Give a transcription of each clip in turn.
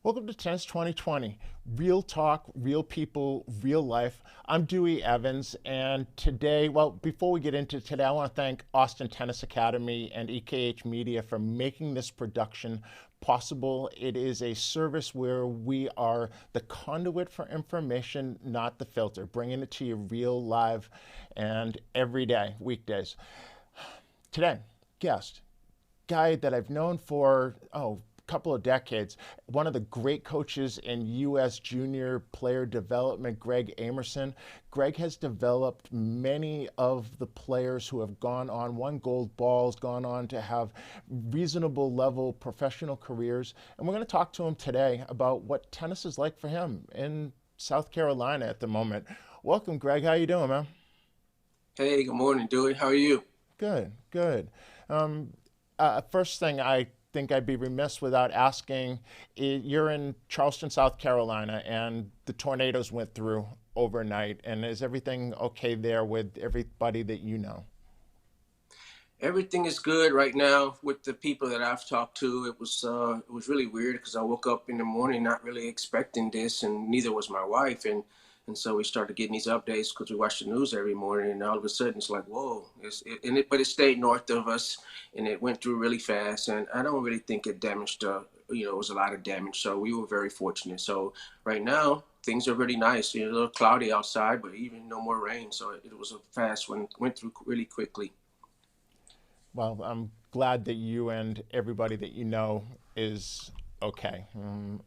Welcome to Tennis 2020. Real talk, real people, real life. I'm Dewey Evans, and today, well, before we get into today, I want to thank Austin Tennis Academy and EKH Media for making this production possible. It is a service where we are the conduit for information, not the filter, bringing it to you real, live, and every day, weekdays. Today, guest, guy that I've known for, a couple of decades, one of the great coaches in U.S. junior player development, Greg Amerson. Greg has developed many of the players who have gone on, won gold balls, gone on to have reasonable level professional careers. And we're going to talk to him today about what tennis is like for him in South Carolina at the moment. Welcome, Greg. How you doing, man? Hey, good morning, Dewey. How are you? Good, good. Um, First thing I think I'd be remiss without asking, you're in Charleston, South Carolina, and the tornadoes went through overnight. And is everything okay there with everybody that you know? Everything is good right now with the people that I've talked to. It was really weird because I woke up in the morning not really expecting this, and neither was my wife. And so we started getting these updates because we watch the news every morning, and all of a sudden it's like, whoa! But it stayed north of us, and it went through really fast. And I don't really think it damaged. It was a lot of damage, so we were very fortunate. So right now things are really nice. A little cloudy outside, but even no more rain. So it was a fast one. Went through really quickly. Well, I'm glad that you and everybody that you know is okay. On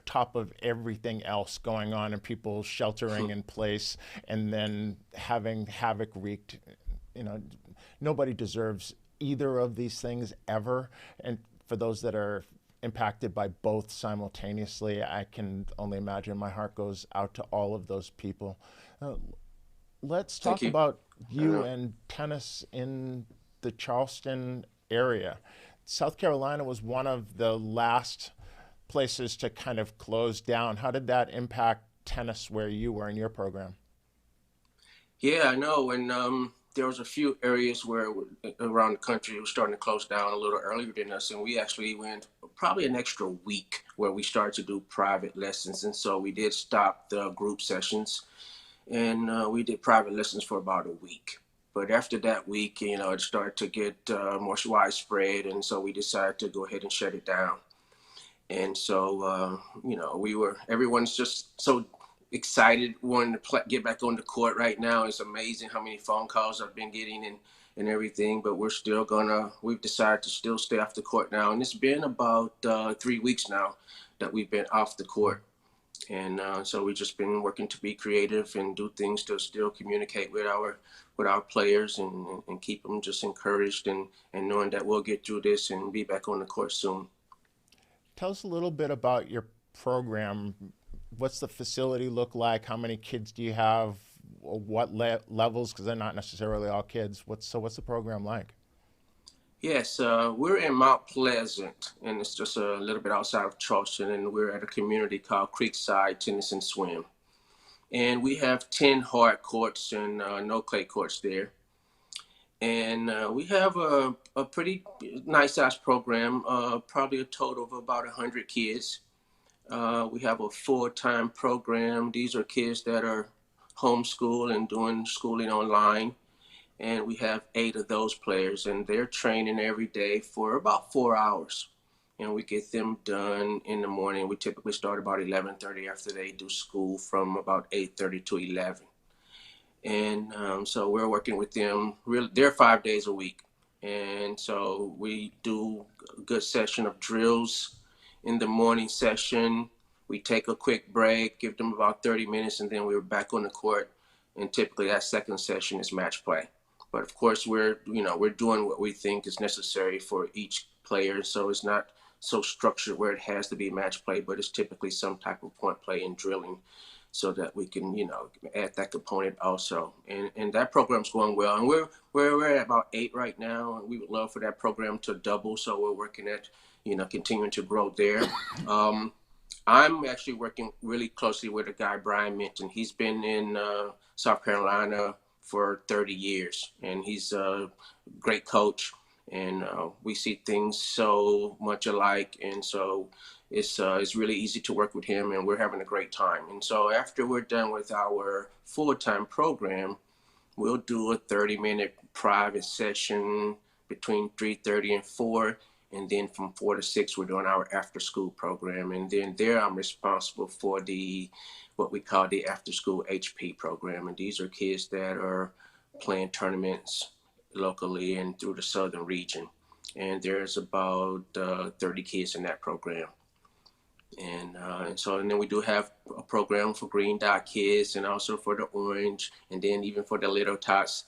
top of everything else going on and people sheltering in place and then having havoc wreaked, you know, nobody deserves either of these things ever. And for those that are impacted by both simultaneously, I can only imagine my heart goes out to all of those people. Uh, let's Thank talk you. about I you know. and tennis in the Charleston area. South Carolina was one of the last places to kind of close down. How did that impact tennis where you were in your program? Yeah, I know. And there was a few areas where around the country it was starting to close down a little earlier than us, and we actually went probably an extra week where we started to do private lessons, and so we did stop the group sessions, and we did private lessons for about a week. But after that week, it started to get more widespread, and so we decided to go ahead and shut it down. And so everyone's just so excited wanting to get back on the court right now. It's amazing how many phone calls I've been getting and everything, but we've decided to still stay off the court now, and it's been about 3 weeks now that we've been off the court. And so we've just been working to be creative and do things to still communicate with our players, and keep them just encouraged, and knowing that we'll get through this and be back on the court soon. Tell us a little bit about your program. What's the facility look like? How many kids do you have? What levels? Because they're not necessarily all kids. What's the program like? Yes, we're in Mount Pleasant, and it's just a little bit outside of Charleston, and we're at a community called Creekside Tennis and Swim. And we have 10 hard courts and no clay courts there. And we have a pretty nice sized program, probably a total of about 100 kids. We have a full time program. These are kids that are homeschooled and doing schooling online, and we have 8 of those players, and they're training every day for about 4 hours. And we get them done in the morning. We typically start about 11:30 after they do school from about 8:30 to 11. And so we're working with them. Really, they're 5 days a week, and so we do a good session of drills in the morning session. We take a quick break, give them about 30 minutes, and then we're back on the court. And typically that second session is match play. But of course, we're doing what we think is necessary for each player. So it's not so structured where it has to be match play, but it's typically some type of point play and drilling, so that we can add that component also. And that program's going well. And we're at about 8 right now, and we would love for that program to double. So we're working at continuing to grow there. Um, I'm actually working really closely with a guy, Brian Minton. He's been in South Carolina for 30 years, and he's a great coach. and we see things so much alike, and so it's really easy to work with him, and we're having a great time. And so after we're done with our full-time program, we'll do a 30-minute private session between 3:30 and 4, and then from 4 to 6 we're doing our after school program, and then there I'm responsible for the what we call the after school HP program, and these are kids that are playing tournaments locally and through the southern region, and there's about 30 kids in that program. And then we do have a program for green dot kids, and also for the orange, and then even for the little tots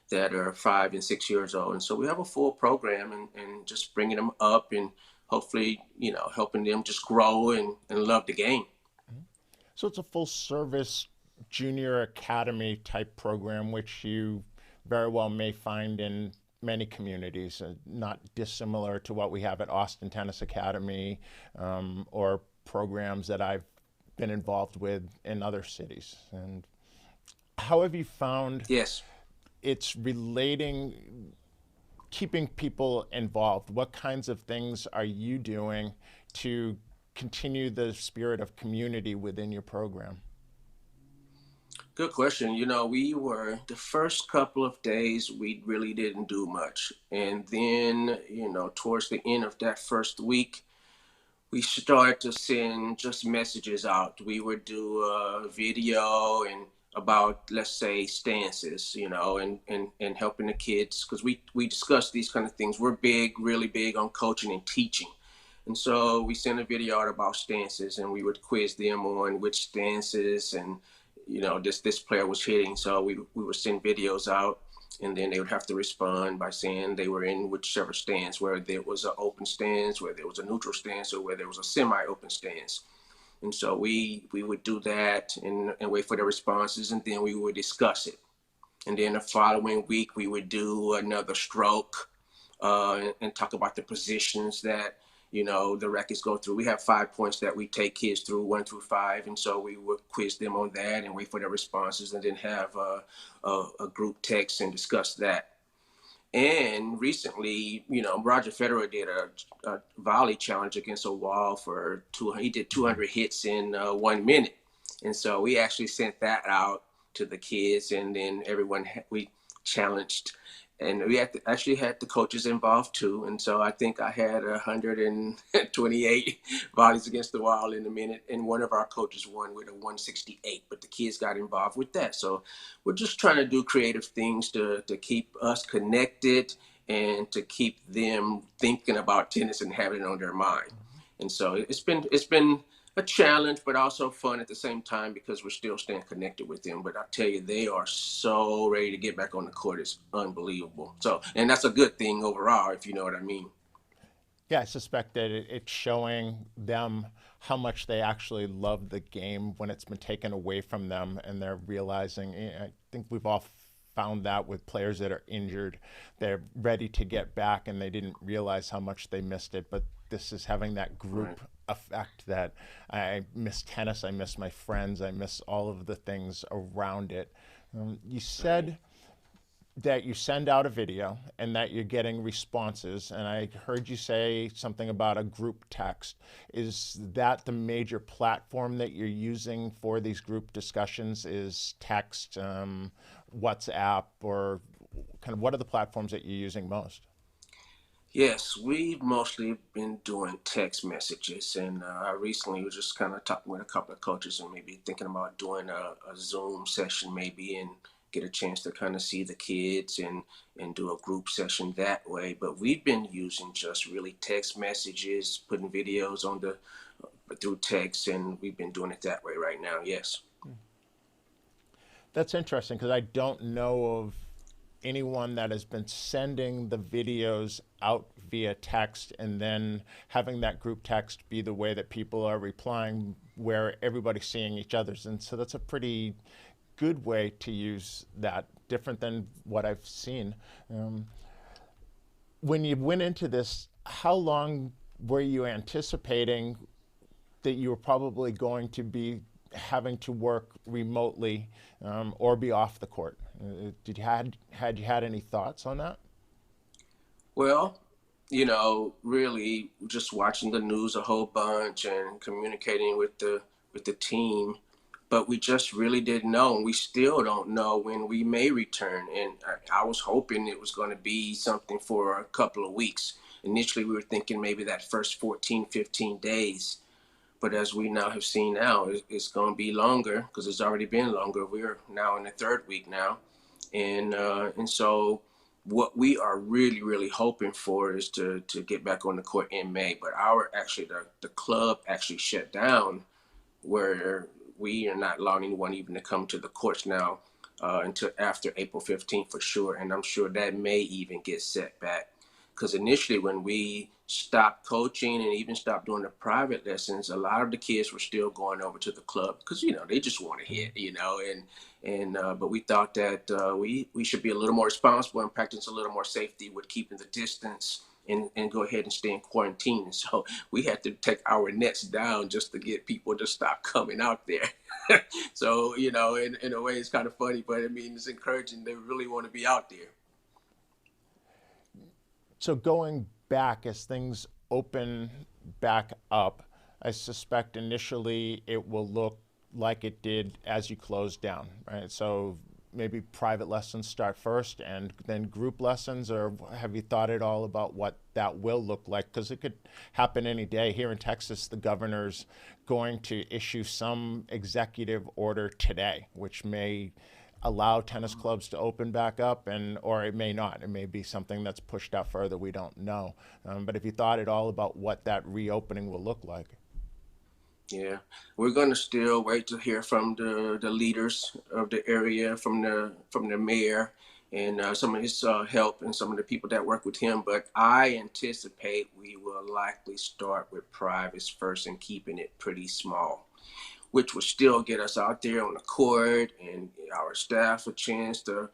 that are 5 and 6 years old. And so we have a full program, and just bringing them up, and hopefully, helping them just grow and love the game. So it's a full service junior academy type program, which you very well may find in many communities, not dissimilar to what we have at Austin Tennis Academy, or programs that I've been involved with in other cities. And how have you found Yes. it's relating, keeping people involved? What kinds of things are you doing to continue the spirit of community within your program? Good question. We were the first couple of days, we really didn't do much. And then, towards the end of that first week, we started to send just messages out. We would do a video and about, let's say, stances, and helping the kids, because we discuss these kind of things. We're really big on coaching and teaching. And so we sent a video out about stances, and we would quiz them on which stances and this player was hitting. So we would send videos out, and then they would have to respond by saying they were in whichever stance, whether there was an open stance, whether there was a neutral stance, or whether there was a semi-open stance. And so we would do that and wait for the responses, and then we would discuss it. And then the following week we would do another stroke, and talk about the positions that the records go through. We have 5 points that we take kids through, 1 through 5, and so we would quiz them on that and wait for their responses, and then have a group text and discuss that. And recently, Roger Federer did a volley challenge against a wall for 200. He did 200 hits in 1 minute, and so we actually sent that out to the kids, and then we challenged, and we actually had the coaches involved too. And so I think I had 128 volleys against the wall in a minute, and one of our coaches won with a 168. But the kids got involved with that. So we're just trying to do creative things to keep us connected and to keep them thinking about tennis and having it on their mind. And so it's been a challenge, but also fun at the same time, because we're still staying connected with them. But I tell you, they are so ready to get back on the court. It's unbelievable. So, and that's a good thing overall, if you know what I mean. Yeah, I suspect that it's showing them how much they actually love the game when it's been taken away from them, and they're realizing. I think we've all found that with players that are injured, they're ready to get back, and they didn't realize how much they missed it. But this is having that group Right. effect that I miss tennis, I miss my friends, I miss all of the things around it. You Right. said that you send out a video and that you're getting responses. And I heard you say something about a group text. Is that the major platform that you're using for these group discussions? Is text, WhatsApp, or kind of what are the platforms that you're using most? Yes, we've mostly been doing text messages, and I recently was just kind of talking with a couple of coaches, and maybe thinking about doing a Zoom session, maybe, and get a chance to kind of see the kids and do a group session that way. But we've been using just really text messages, putting videos on the through text, and we've been doing it that way right now. Yes. That's interesting because I don't know of anyone that has been sending the videos out via text and then having that group text be the way that people are replying, where everybody's seeing each other's. And so that's a pretty good way to use that, different than what I've seen. Um, when you went into this, how long were you anticipating that you were probably going to be having to work remotely, or be off the court? Did you had you had any thoughts on that? Well, really just watching the news a whole bunch and communicating with the team, but we just really didn't know, and we still don't know when we may return. And I was hoping it was going to be something for a couple of weeks. Initially, we were thinking maybe that first 14, 15 days. But as we now have seen now, it's going to be longer because it's already been longer. We're now in the third week now, and so what we are really really hoping for is to get back on the court in May. But our actually the club actually shut down where we are not allowing anyone even to come to the courts now until after April 15th for sure. And I'm sure that may even get set back. Because initially, when we stopped coaching and even stopped doing the private lessons, a lot of the kids were still going over to the club because they just want to hit, and but we thought that we should be a little more responsible and practice a little more safety with keeping the distance and go ahead and stay in quarantine. And so we had to take our nets down just to get people to stop coming out there. So, in a way, it's kind of funny, but I mean, it's encouraging. They really want to be out there. So going back as things open back up, I suspect initially it will look like it did as you close down, right? So maybe private lessons start first and then group lessons, or have you thought at all about what that will look like? Because it could happen any day. Here in Texas, the governor's going to issue some executive order today, which may allow tennis clubs to open back up, and or it may not. It may be something that's pushed out further. We don't know. But if you thought at all about what that reopening will look like. Yeah, we're gonna still wait to hear from the leaders of the area, from the mayor, and some of his help and some of the people that work with him. But I anticipate we will likely start with privates first and keeping it pretty small, which will still get us out there on the court and our staff a chance to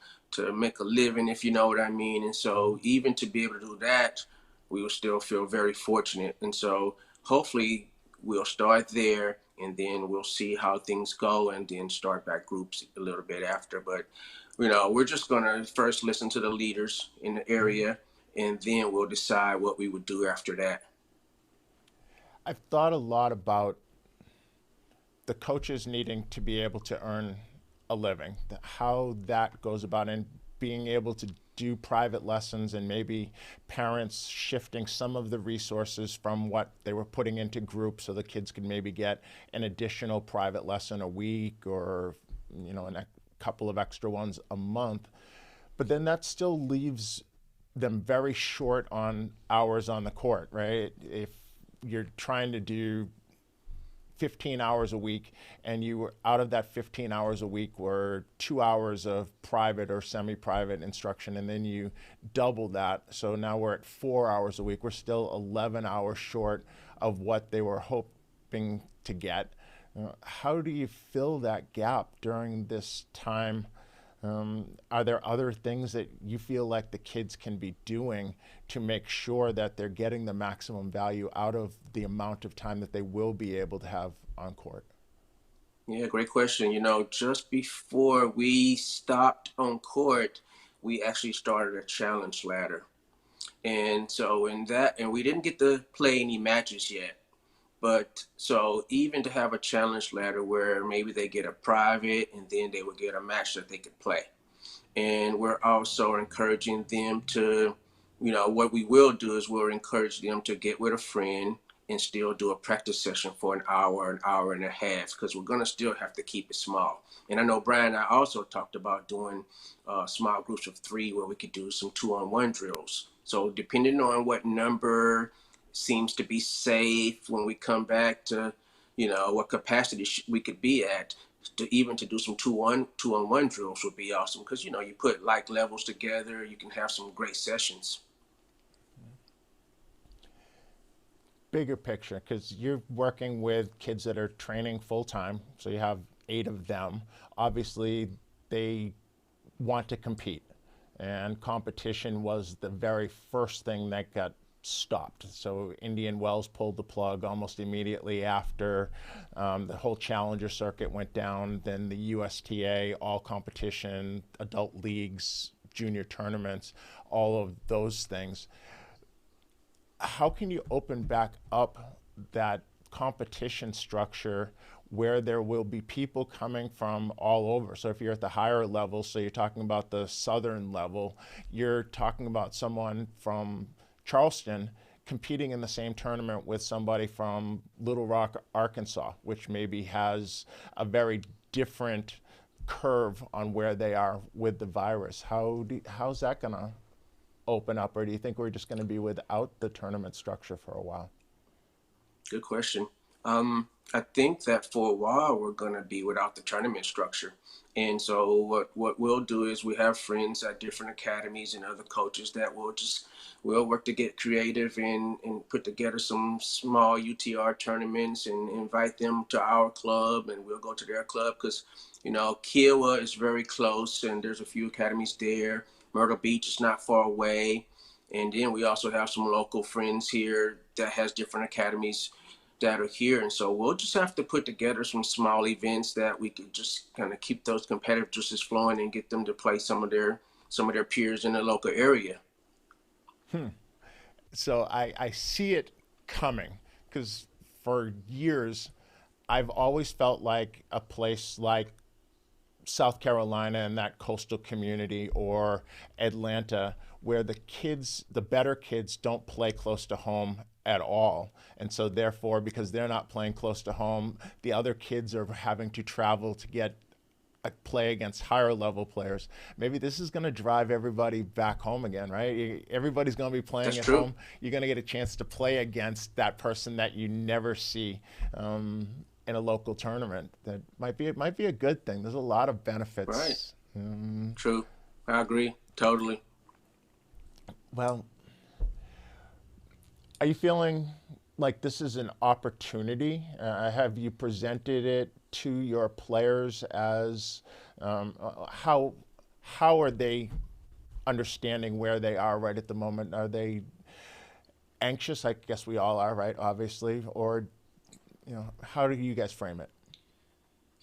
make a living, if you know what I mean. And so even to be able to do that, we will still feel very fortunate. And so hopefully we'll start there and then we'll see how things go and then start back groups a little bit after. But we're just gonna first listen to the leaders in the area and then we'll decide what we would do after that. I've thought a lot about the coaches needing to be able to earn a living, how that goes about, and being able to do private lessons, and maybe parents shifting some of the resources from what they were putting into groups so the kids could maybe get an additional private lesson a week, or a couple of extra ones a month. But then that still leaves them very short on hours on the court, right? If you're trying to do 15 hours a week, and you were out of that 15 hours a week were 2 hours of private or semi-private instruction, and then you double that, so now we're at 4 hours a week. We're still 11 hours short of what they were hoping to get. How do you fill that gap during this time? Are there other things that you feel like the kids can be doing to make sure that they're getting the maximum value out of the amount of time that they will be able to have on court? Yeah, great question. Just before we stopped on court, we actually started a challenge ladder. And so in that, and we didn't get to play any matches yet. But so even to have a challenge ladder where maybe they get a private and then they would get a match that they could play. And we're also encouraging them to, what we will do is we'll encourage them to get with a friend and still do a practice session for an hour and a half, because we're going to still have to keep it small. And I know Brian and I also talked about doing small groups of three where we could do some 2-on-1 drills. So depending on what number seems to be safe when we come back to, what capacity we could be at, to do some two on one drills would be awesome, because you put like levels together, you can have some great sessions. Bigger picture, because you're working with kids that are training full time, so you have 8 of them. Obviously, they want to compete, and competition was the very first thing that got stopped. So Indian Wells pulled the plug almost immediately after the whole Challenger circuit went down. Then the USTA, all competition, adult leagues junior tournaments, all of those things. How can you open back up that competition structure where there will be people coming from all over? So if you're at the higher level, so you're talking about the southern level, you're talking about someone from Charleston competing in the same tournament with somebody from Little Rock, Arkansas, which maybe has a very different curve on where they are with the virus. How's that going to open up, or do you think we're just going to be without the tournament structure for a while? Good question. I think that for a while we're gonna be without the tournament structure, and so what we'll do is we have friends at different academies and other coaches that we'll work to get creative and put together some small UTR tournaments and invite them to our club, and we'll go to their club because Kiowa is very close and there's a few academies there. Myrtle Beach is not far away, and then we also have some local friends here that has different academies that are here. And so we'll just have to put together some small events that we could just kind of keep those competitive juices flowing and get them to play some of their peers in the local area. So I see it coming because for years I've always felt like a place like South Carolina and that coastal community, or Atlanta, where the kids, the better kids, don't play close to home at all. And so therefore, because they're not playing close to home, the other kids are having to travel to get a play against higher level players. Maybe this is going to drive everybody back home again, right? Everybody's going to be playing That's at true. home. You're going to get a chance to play against that person that you never see in a local tournament. That might be a good thing. There's a lot of Right. benefits. True. I agree. Totally. Well, are you feeling like this is an opportunity? Have you presented it to your players as how are they understanding where they are right at the moment? Are they anxious? I guess we all are, right? Obviously, or how do you guys frame it?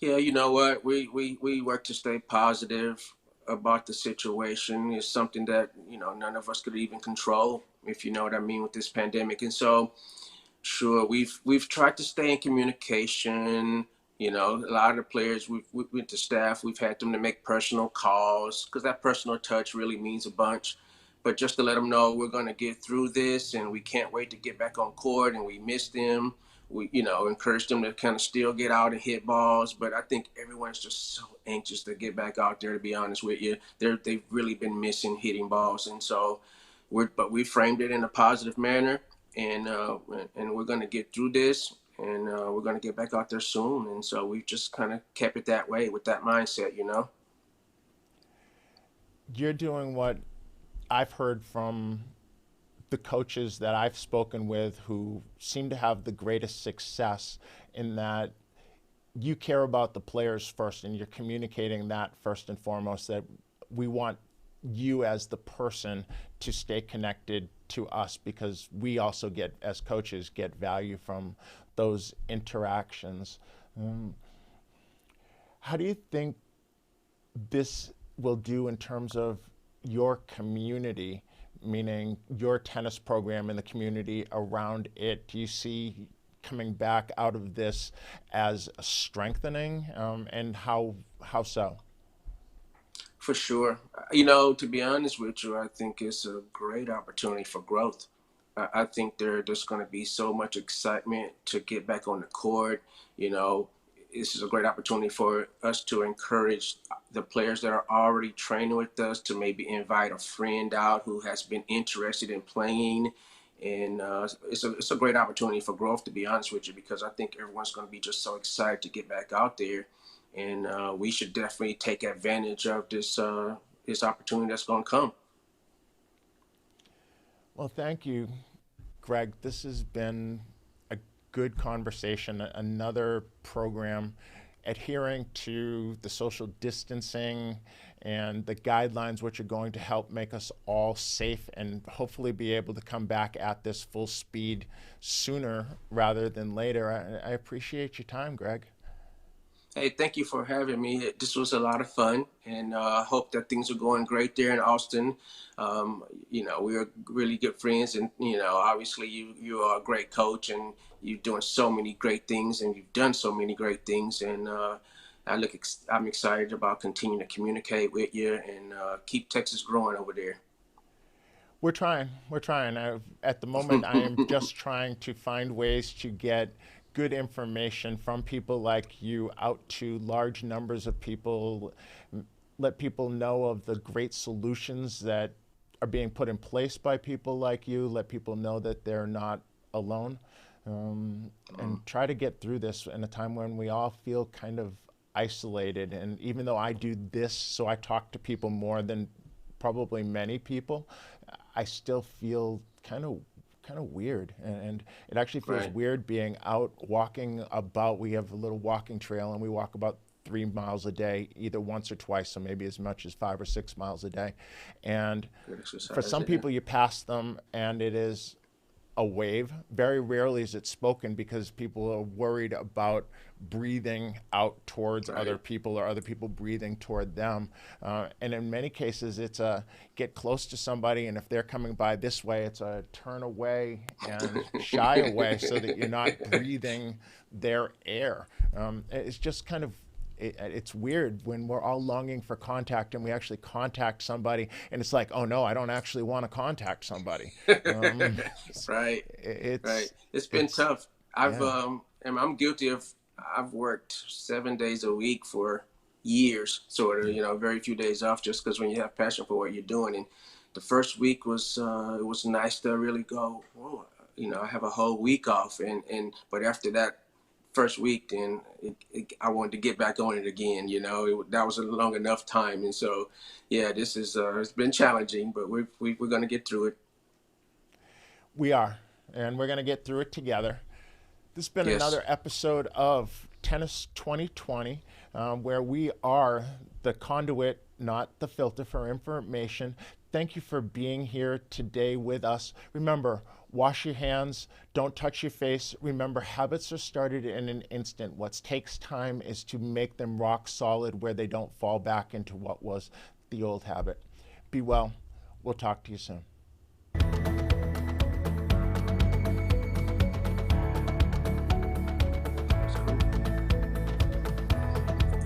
Yeah, you know what? We work to stay positive about the situation. It's something that, none of us could even control, if you know what I mean, with this pandemic. And so sure, we've tried to stay in communication. A lot of the players, with the staff, we've had them to make personal calls because that personal touch really means a bunch. But just to let them know we're going to get through this and we can't wait to get back on court and we miss them. We, encourage them to kind of still get out and hit balls. But I think everyone's just so anxious to get back out there, to be honest with you. They've really been missing hitting balls. And so we framed it in a positive manner, and we're going to get through this, and we're going to get back out there soon. And so we've just kind of kept it that way with that mindset. You're doing what I've heard from the coaches that I've spoken with who seem to have the greatest success, in that you care about the players first and you're communicating that first and foremost, that we want you as the person to stay connected to us because we also get, as coaches, get value from those interactions. Um, how do you think this will do in terms of your community, meaning your tennis program and the community around it? Do you see coming back out of this as a strengthening, and how so? For sure. To be honest with you, I think it's a great opportunity for growth. I think there's going to be so much excitement to get back on the court. You know, this is a great opportunity for us to encourage the players that are already training with us to maybe invite a friend out who has been interested in playing. And it's a great opportunity for growth, to be honest with you, because I think everyone's going to be just so excited to get back out there, and we should definitely take advantage of this opportunity that's going to come. Well, thank you, Greg. This has been a good conversation. Another program adhering to the social distancing and the guidelines, which are going to help make us all safe and hopefully be able to come back at this full speed sooner rather than later. I appreciate your time, Greg. Hey, thank you for having me. This was a lot of fun, and I hope that things are going great there in Austin. We are really good friends, and obviously you are a great coach, and you're doing so many great things, and you've done so many great things, and I'm excited about continuing to communicate with you and keep Texas growing over there. We're trying. We're trying. At the moment, I am just trying to find ways to get good information from people like you out to large numbers of people, let people know of the great solutions that are being put in place by people like you, let people know that they're not alone, and try to get through this in a time when we all feel kind of isolated. And even though I do this, so I talk to people more than probably many people, I still feel kind of weird, and it actually feels Right. weird being out walking about. We have a little walking trail, and we walk about 3 miles a day, either once or twice, so maybe as much as 5 or 6 miles a day. And Good for exercise. some Yeah. people, you pass them, and it is a wave. Very rarely is it spoken because people are worried about breathing out towards other Right. people or other people breathing toward them. And in many cases, it's a get close to somebody, and if they're coming by this way, it's a turn away and shy away so that you're not breathing their air. It's just kind of it's weird when we're all longing for contact and we actually contact somebody and it's like, oh no, I don't actually want to contact somebody. It's, Right. Right. it's It's been it's tough. I've yeah. and I'm guilty of. I've worked 7 days a week for years, sort of. Very few days off, just because when you have passion for what you're doing. And the first week was it was nice to really go. Whoa, I have a whole week off, and but after that first week, then I wanted to get back on it again. That was a long enough time, and so yeah, this is it's been challenging, but we're gonna get through it. We are, and we're going to get through it together. This has been Yes. another episode of Tennis 2020, where we are the conduit, not the filter for information. Thank you for being here today with us. Remember, wash your hands, don't touch your face. Remember, habits are started in an instant. What takes time is to make them rock solid where they don't fall back into what was the old habit. Be well. We'll talk to you soon.